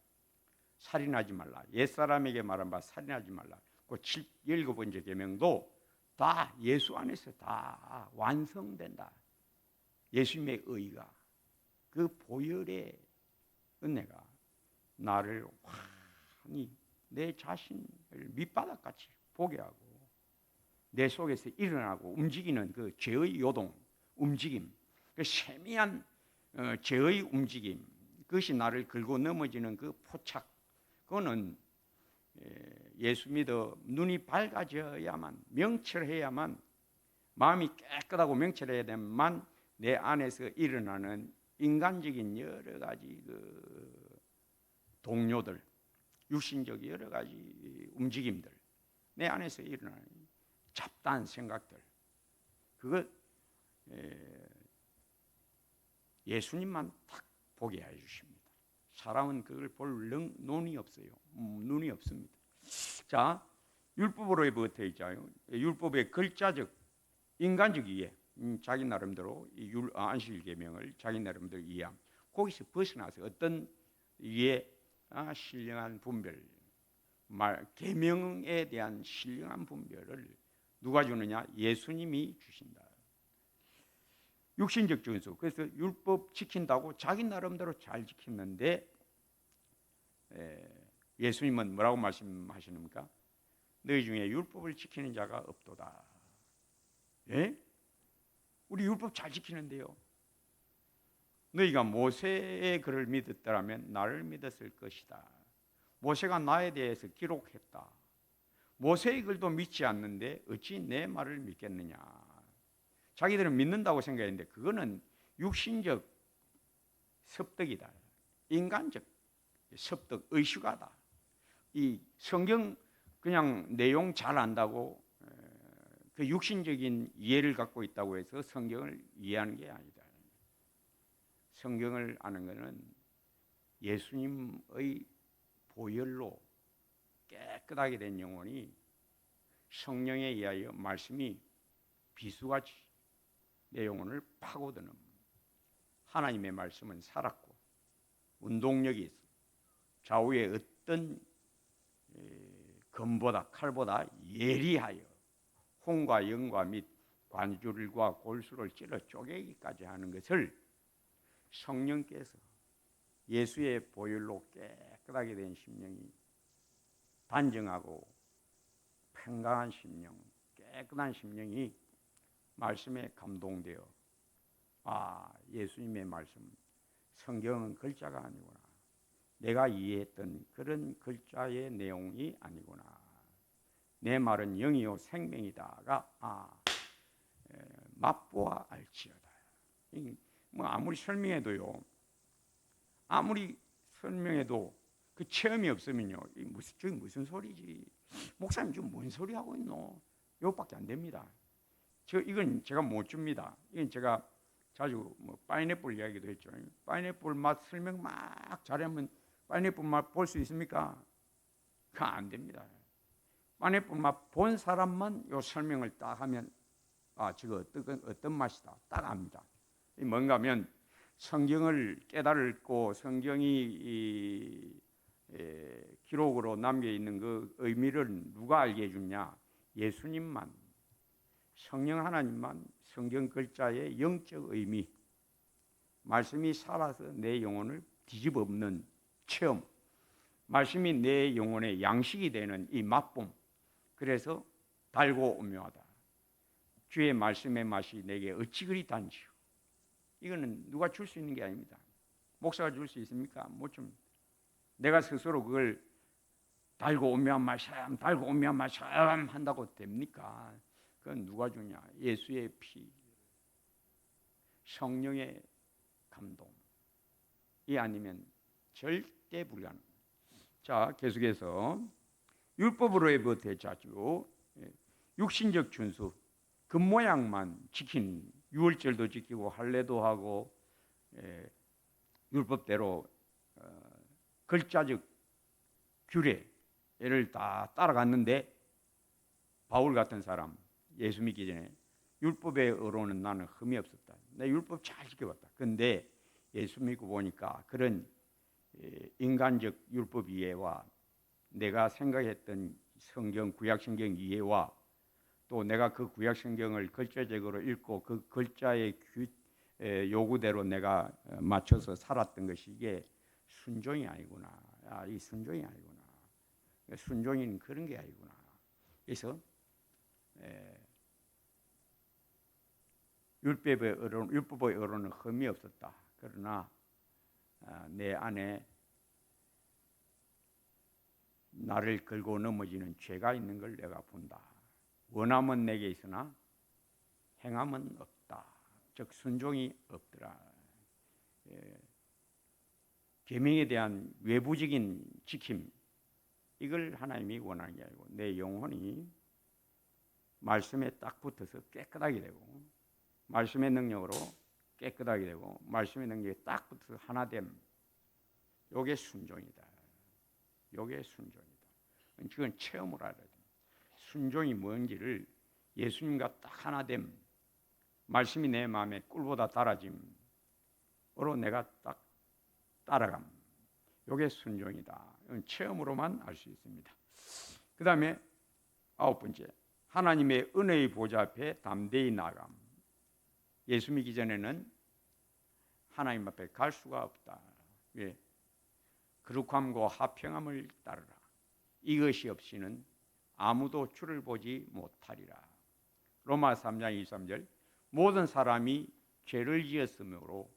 살인하지 말라. 옛사람에게 말한 바 살인하지 말라. 그 7번째 계명도 다 예수 안에서 다 완성된다. 예수님의 의가, 그 보혈의 은혜가 나를 환히 내 자신을 밑바닥같이 보게 하고 내 속에서 일어나고 움직이는 그 죄의 요동, 움직임, 그 세미한 죄의 움직임, 그것이 나를 긁고 넘어지는 그 포착, 그거는 예수 믿어 눈이 밝아져야만, 명철해야만, 마음이 깨끗하고 명철해야 되만 내 안에서 일어나는 인간적인 여러 가지 그 동료들, 육신적 여러 가지 움직임들, 내 안에서 일어나는 잡다한 생각들, 그거 예수님만 딱 보게 해주십니다. 사람은 그걸 볼 눈이 없어요. 눈이 없습니다. 자, 율법으로부터 있잖아요. 율법의 글자적, 인간적 이해, 자기 나름대로 안식일 계명을 자기 나름대로 이해함. 거기서 벗어나서 어떤 이해, 신령한 분별, 계명에 대한 신령한 분별을 누가 주느냐? 예수님이 주신다. 육신적 준수. 그래서 율법 지킨다고 자기 나름대로 잘 지켰는데 예수님은 뭐라고 말씀하시는가? 너희 중에 율법을 지키는 자가 없도다. 예? 우리 율법 잘 지키는데요. 너희가 모세의 글을 믿었더라면 나를 믿었을 것이다. 모세가 나에 대해서 기록했다. 모세의 글도 믿지 않는데 어찌 내 말을 믿겠느냐. 자기들은 믿는다고 생각했는데 그거는 육신적 섭득이다. 인간적 섭득, 의식하다. 이 성경 그냥 내용 잘 안다고 그 육신적인 이해를 갖고 있다고 해서 성경을 이해하는 게 아니다. 성경을 아는 것은 예수님의 보혈로 깨끗하게 된 영혼이 성령에 의하여 말씀이 비수같이 내 영혼을 파고드는, 하나님의 말씀은 살았고 운동력이 있어 좌우에 어떤 검보다 칼보다 예리하여 혼과 영과 및 관줄과 골수를 찔러 쪼개기까지 하는 것을 성령께서 예수의 보혈로 깨끗하게 된 심령이 단정하고 평강한 심령, 깨끗한 심령이 말씀에 감동되어 예수님의 말씀, 성경은 글자가 아니구나. 내가 이해했던 그런 글자의 내용이 아니구나. 내 말은 영이요 생명이다가 맛보아 알지어다. 뭐 아무리 설명해도요. 아무리 설명해도 그 체험이 없으면요. 저기 무슨 소리지? 목사님 지금 뭔 소리 하고 있노? 이것밖에 안 됩니다. 이건 제가 못 줍니다. 이건 제가 자주 파인애플 이야기도 했죠. 파인애플 맛 설명 막 잘하면 파인애플 맛 볼 수 있습니까? 그거 안 됩니다. 파인애플 맛 본 사람만 요 설명을 딱 하면 저거 어떤 맛이다 딱 압니다. 뭔가 하면 성경을 깨달고 성경이 기록으로 남겨 있는 그 의미를 누가 알게 해주냐? 예수님만, 성령 하나님만 성경 글자의 영적 의미, 말씀이 살아서 내 영혼을 뒤집어 엎는 체험, 말씀이 내 영혼의 양식이 되는 이 맛봄. 그래서 달고 오묘하다. 주의 말씀의 맛이 내게 어찌 그리 단지요. 이거는 누가 줄 수 있는 게 아닙니다. 목사가 줄 수 있습니까? 못 줍니다. 내가 스스로 그걸 달고 오묘한 맛이야, 달고 오묘한 맛이야 한다고 됩니까? 그건 누가 주냐? 예수의 피, 성령의 감동. 이 아니면 절대 불가능. 자, 계속해서 율법으로의 대자주, 육신적 준수, 겉모양만 지킨 유월절도 지키고 할례도 하고 율법대로 글자적 규례를 다 따라갔는데 바울 같은 사람 예수 믿기 전에 율법의 의로는 나는 흠이 없었다. 내 율법 잘 지켜봤다. 근데 예수 믿고 보니까 그런 인간적 율법 이해와 내가 생각했던 성경 구약 성경 이해와 또 내가 그 구약 성경을 글자적으로 읽고 그 글자의 요구대로 내가 맞춰서 살았던 것이 이게 순종이 아니구나. 이 순종이 아니구나. 순종이는 그런 게 아니구나. 그래서 율법의 의로는 흠이 없었다. 그러나 내 안에 나를 걸고 넘어지는 죄가 있는 걸 내가 본다. 원함은 내게 있으나 행함은 없다. 즉 순종이 없더라. 계명에 대한 외부적인 지킴, 이걸 하나님이 원하는 게 아니고 내 영혼이 말씀에 딱 붙어서 깨끗하게 되고 말씀의 능력으로 깨끗하게 되고 말씀의 능력에 딱 붙어서 하나됨. 요게 순종이다. 요게 순종이다. 그건 체험으로 알아야 돼. 순종이 뭔지를 예수님과 딱 하나됨, 말씀이 내 마음에 꿀보다 달아짐으로 내가 딱 따라감. 요게 순종이다. 이건 체험으로만 알 수 있습니다. 그 다음에 9번째, 하나님의 은혜의 보좌 앞에 담대히 나감. 예수 믿기 전에는 하나님 앞에 갈 수가 없다. 왜? 거룩함과 화평함을 따르라. 이것이 없이는 아무도 주를 보지 못하리라. 로마 3장 23절. 모든 사람이 죄를 지었으므로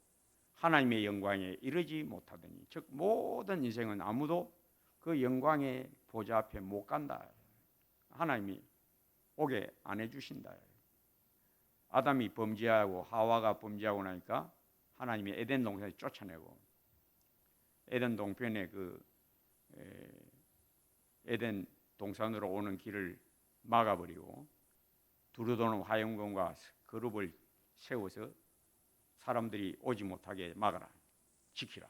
하나님의 영광에 이르지 못하더니, 즉 모든 인생은 아무도 그 영광의 보좌 앞에 못 간다. 하나님이 오게 안 해주신다. 아담이 범죄하고 하와가 범죄하고 나니까 하나님이 에덴 동산에 쫓아내고, 에덴 동편에 에덴 동산으로 오는 길을 막아버리고, 두루도는 화영검과 그룹을 세워서 사람들이 오지 못하게 막아라, 지키라.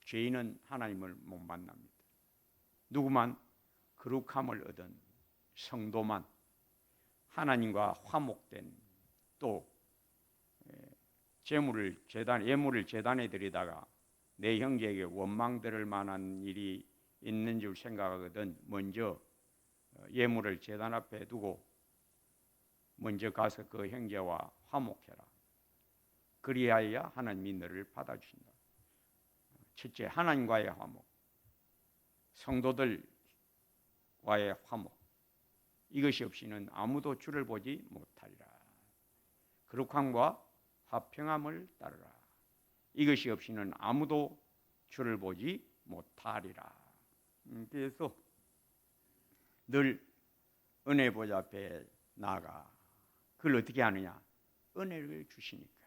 죄인은 하나님을 못 만납니다. 누구만 거룩함을 얻은 성도만, 하나님과 화목된, 또 예물을 제단에 드리다가 내 형제에게 원망 들을 만한 일이 있는 줄 생각하거든 먼저 예물을 제단 앞에 두고 먼저 가서 그 형제와 화목해라. 그리하여 하나님이 너를 받아주신다. 첫째, 하나님과의 화목, 성도들과의 화목. 이것이 없이는 아무도 주를 보지 못하리라. 거룩함과 화평함을 따르라. 이것이 없이는 아무도 주를 보지 못하리라. 그래서 늘 은혜 보좌 앞에 나아가. 그걸 어떻게 하느냐? 은혜를 주시니까.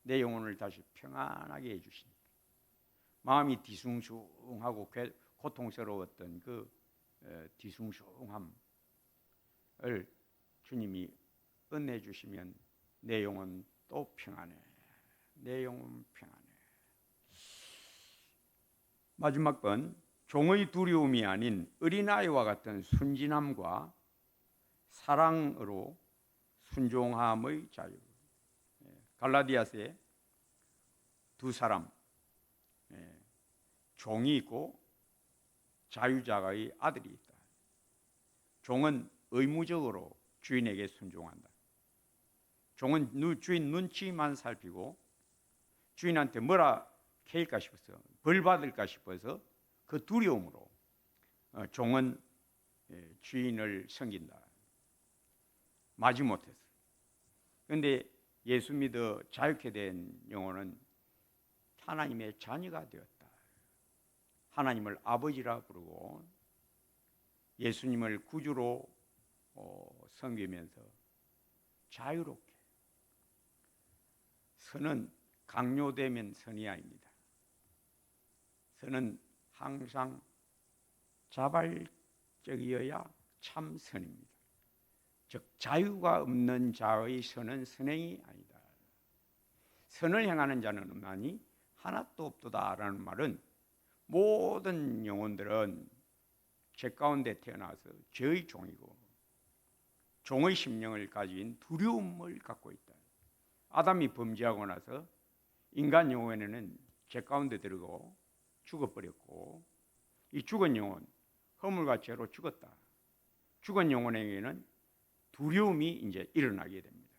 내 영혼을 다시 평안하게 해주시니까. 마음이 뒤숭숭하고 고통스러웠던 그 뒤숭숭함을 주님이 은혜 주시면 내 영혼 또 평안해. 내 영혼 평안해. 마지막 번, 종의 두려움이 아닌 어린아이와 같은 순진함과 사랑으로 순종함의 자유. 갈라디아서에 두 사람, 종이 있고 자유자가의 아들이 있다. 종은 의무적으로 주인에게 순종한다. 종은 주인 눈치만 살피고 주인한테 뭐라 캐일까 싶어서, 벌 받을까 싶어서 그 두려움으로 종은 주인을 섬긴다. 마지못해서. 그런데 예수 믿어 자유케 된 영혼은 하나님의 자녀가 되었다. 하나님을 아버지라 부르고 예수님을 구주로 섬기면서 자유롭게. 선은 강요되면 선이 아닙니다. 선은 항상 자발적이어야 참 선입니다. 즉 자유가 없는 자의 선은 선행이 아니다. 선을 행하는 자는 없나니 하나도 없도다라는 말은 모든 영혼들은 죄 가운데 태어나서 죄의 종이고 종의 심령을 가진 두려움을 갖고 있다. 아담이 범죄하고 나서 인간 영혼에는 죄 가운데 들어가고 죽어버렸고, 이 죽은 영혼, 허물과 죄로 죽었다. 죽은 영혼에게는 두려움이 이제 일어나게 됩니다.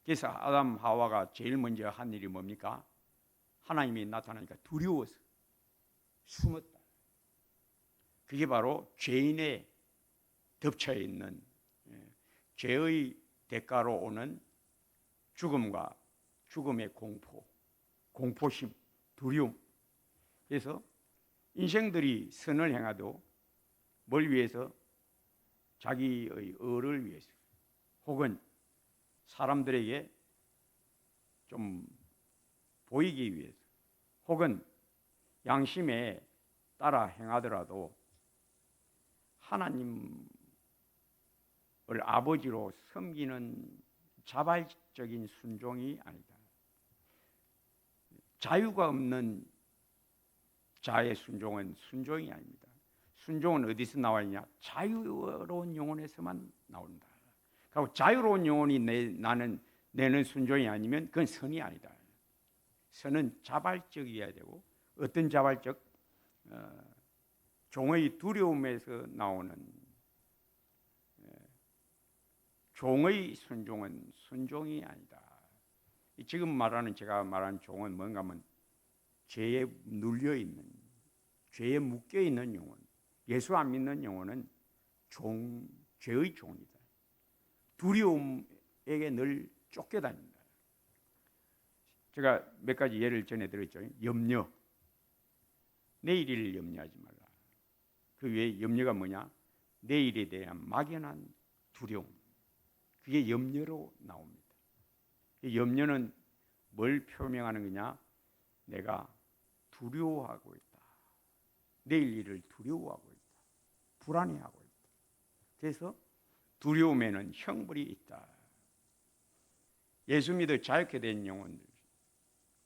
그래서 아담 하와가 제일 먼저 한 일이 뭡니까? 하나님이 나타나니까 두려워서 숨었다. 그게 바로 죄인에 덮쳐 있는 죄의 대가로 오는 죽음과 죽음의 공포심, 두려움. 그래서 인생들이 선을 행하도 뭘 위해서? 자기의 의를 위해서, 혹은 사람들에게 좀 보이기 위해서, 혹은 양심에 따라 행하더라도 하나님을 아버지로 섬기는 자발적인 순종이 아니다. 자유가 없는 자의 순종은 순종이 아닙니다. 순종은 어디서 나와 있냐? 자유로운 영혼에서만 나온다. 그리고 자유로운 영혼이 나는 내는 순종이 아니면 그건 선이 아니다. 선은 자발적이어야 되고, 어떤 자발적? 종의 두려움에서 나오는 종의 순종은 순종이 아니다. 지금 제가 말하는 종은 뭔가 하면 죄에 눌려 있는, 죄에 묶여 있는 영혼, 예수 안 믿는 영혼은 죄의 종이다. 두려움에게 늘 쫓겨다닌다. 제가 몇 가지 예를 전해 드렸죠. 염려, 내일을 염려하지 말라. 그 외에 염려가 뭐냐? 내일에 대한 막연한 두려움. 그게 염려로 나옵니다. 염려는 뭘 표명하는 거냐? 내가 두려워하고 있다. 내일 일을 두려워하고 있다. 불안해하고 있다. 그래서 두려움에는 형벌이 있다. 예수 믿어 자유케 된 영혼들,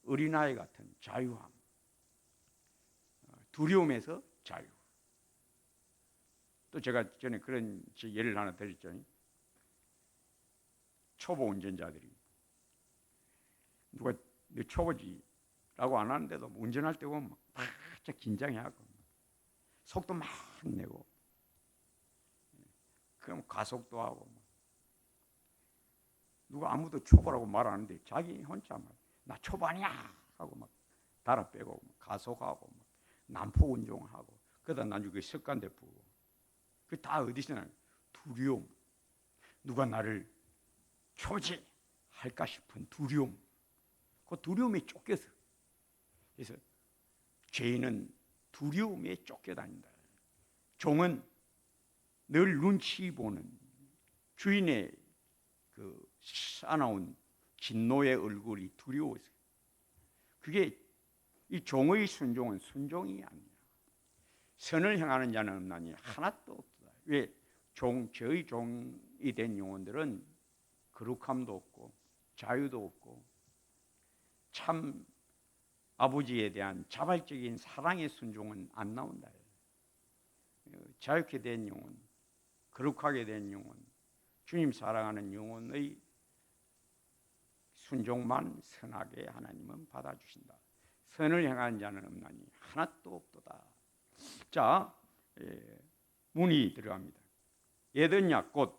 어린아이 같은 자유함, 두려움에서 자유. 또 제가 전에 그런 예를 하나 드렸죠. 초보 운전자들이 누가 너 초보지라고 안 하는데도 운전할 때 보면 막 긴장해하고 속도 막 내고, 그럼 가속도 하고, 누가 아무도 초보라고 말 안 하는데 자기 혼자 막 나 초보 아니야 하고 막 달아 빼고 가속하고 막 난폭 운전하고, 그러다 나중에 그 습관대 부고, 그 다 어디서 나요? 두려움. 누가 나를 표제할까 싶은 두려움. 그 두려움에 쫓겨서. 그래서 죄인은 두려움에 쫓겨다닌다. 종은 늘 눈치 보는 주인의 그 사나운 진노의 얼굴이 두려워서. 그게 이 종의 순종은 순종이 아니야. 선을 행하는 자는 없나니 하나도 없다. 왜? 저의 종이 된 영혼들은 거룩함도 없고 자유도 없고 참 아버지에 대한 자발적인 사랑의 순종은 안 나온다. 자유케 된 영혼, 거룩하게 된 영혼, 주님 사랑하는 영혼의 순종만 선하게 하나님은 받아주신다. 선을 행하는 자는 없나니 하나도 없도다. 자, 문이 들어갑니다. 옛언약 곧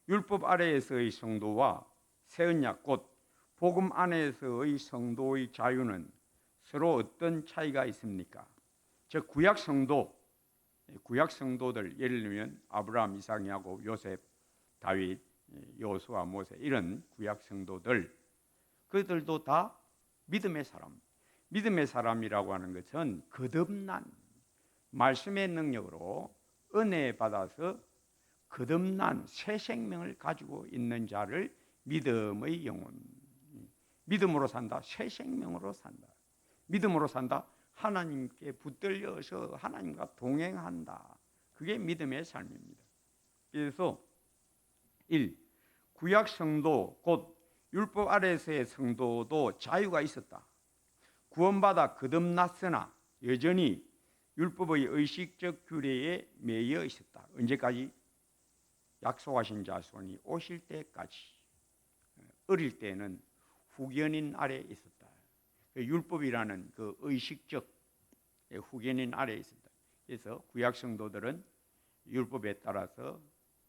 율법 아래에서의 성도와 새언약 곧 복음 안에서의 성도의 자유는 서로 어떤 차이가 있습니까? 즉 구약 성도들, 예를 들면 아브라함, 이삭, 야곱, 요셉, 다윗, 여호수아, 모세, 이런 구약 성도들, 그들도 다 믿음의 사람. 믿음의 사람이라고 하는 것은 거듭난 말씀의 능력으로 은혜 받아서 거듭난 새 생명을 가지고 있는 자를 믿음의 영혼, 믿음으로 산다. 새 생명으로 산다. 믿음으로 산다. 하나님께 붙들려서 하나님과 동행한다. 그게 믿음의 삶입니다. 그래서 1. 구약 성도 곧 율법 아래에서의 성도도 자유가 있었다. 구원받아 거듭났으나 여전히 율법의 의식적 규례에 매여 있었다. 언제까지? 약속하신 자손이 오실 때까지. 어릴 때는 후견인 아래에 있었다. 율법이라는 그 의식적 후견인 아래에 있었다. 그래서 구약 성도들은 율법에 따라서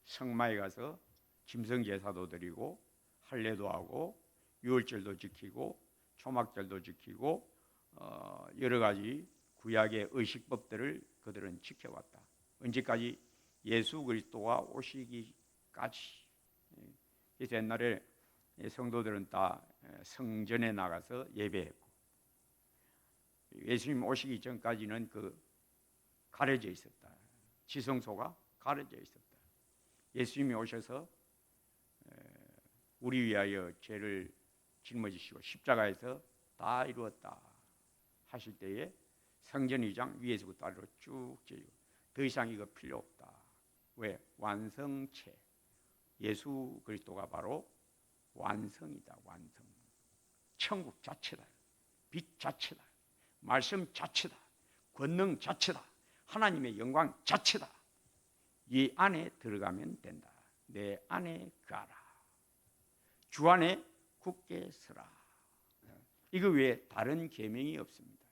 성마에 가서 짐승 제사도 드리고 할례도 하고 유월절도 지키고 초막절도 지키고 여러 가지 구약의 의식법들을 그들은 지켜왔다. 언제까지? 예수 그리스도가 오시기까지. 그래서 옛날에 성도들은 다 성전에 나가서 예배했고, 예수님 오시기 전까지는 그 가려져 있었다. 지성소가 가려져 있었다. 예수님이 오셔서 우리 위하여 죄를 짊어지시고 십자가에서 다 이루었다 하실 때에 성전 2장 위에서부터 아래로 쭉 지고 더 이상 이거 필요 없다. 왜? 완성체. 예수 그리스도가 바로 완성이다. 완성. 천국 자체다. 빛 자체다. 말씀 자체다. 권능 자체다. 하나님의 영광 자체다. 이 안에 들어가면 된다. 내 안에 가라. 주 안에 굳게 서라. 이거 외에 다른 계명이 없습니다.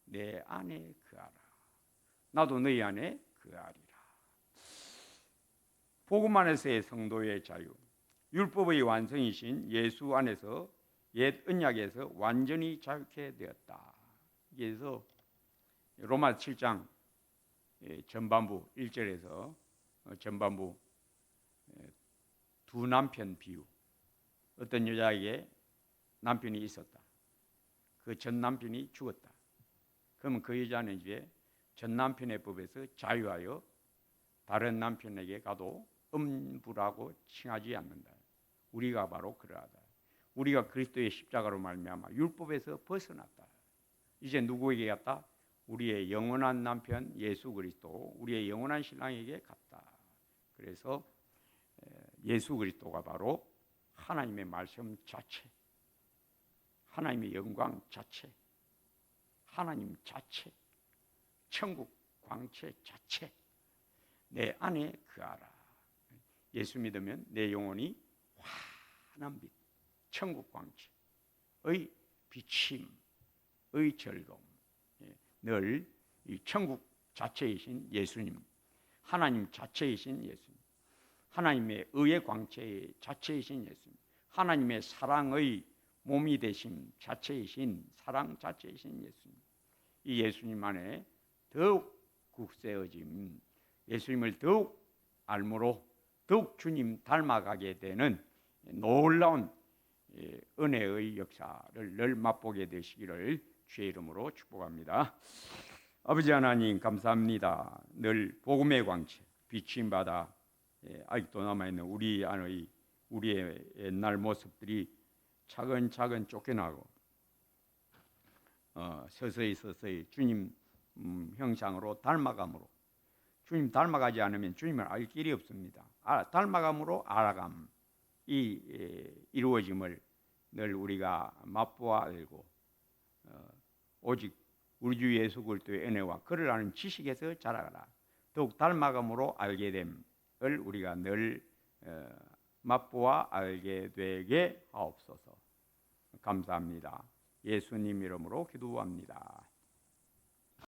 내 안에 거하라. 나도 너희 안에 거하리라. 복음 안에서의 성도의 자유, 율법의 완성이신 예수 안에서 옛 언약에서 완전히 자유케 되었다. 그래서 로마 7장 전반부 1절에서 전반부 두 남편 비유. 어떤 여자에게 남편이 있었다. 그 전 남편이 죽었다. 그러면 그 여자는 이제 전 남편의 법에서 자유하여 다른 남편에게 가도 음부라고 칭하지 않는다. 우리가 바로 그러하다. 우리가 그리스도의 십자가로 말미암아 율법에서 벗어났다. 이제 누구에게 갔다? 우리의 영원한 남편 예수 그리스도, 우리의 영원한 신랑에게 갔다. 그래서 예수 그리스도가 바로 하나님의 말씀 자체, 하나님의 영광 자체, 하나님 자체, 천국 광채 자체, 내 안에 거하라. 예수 믿으면 내 영혼이 환한 빛, 천국 광채의 비침의 즐거움, 늘 이 천국 자체이신 예수님, 하나님 자체이신 예수님, 하나님의 의의 광채의 자체이신 예수님, 하나님의 사랑의 몸이 되신 자체이신 사랑 자체이신 예수님, 이 예수님 안에 더욱 굳세어짐, 예수님을 더욱 알므로 더욱 주님 닮아가게 되는 놀라운 은혜의 역사를 늘 맛보게 되시기를 주의 이름으로 축복합니다. 아버지 하나님 감사합니다. 늘 복음의 광채 비추임 받아 아직도 남아있는 우리 안의 우리의 옛날 모습들이 차근차근 쫓겨나고 서서히 주님 형상으로 닮아감으로, 주님 닮아가지 않으면 주님을 알 길이 없습니다. 닮아감으로 알아감이 이루어짐을 늘 우리가 맛보아 알고 오직 우리 주 예수 그리스도의 은혜와 그를 아는 지식에서 자라가라. 더욱 닮아감으로 알게 됨을 우리가 늘 맛보아 알게 되게 하옵소서. 감사합니다. 예수님 이름으로 기도합니다.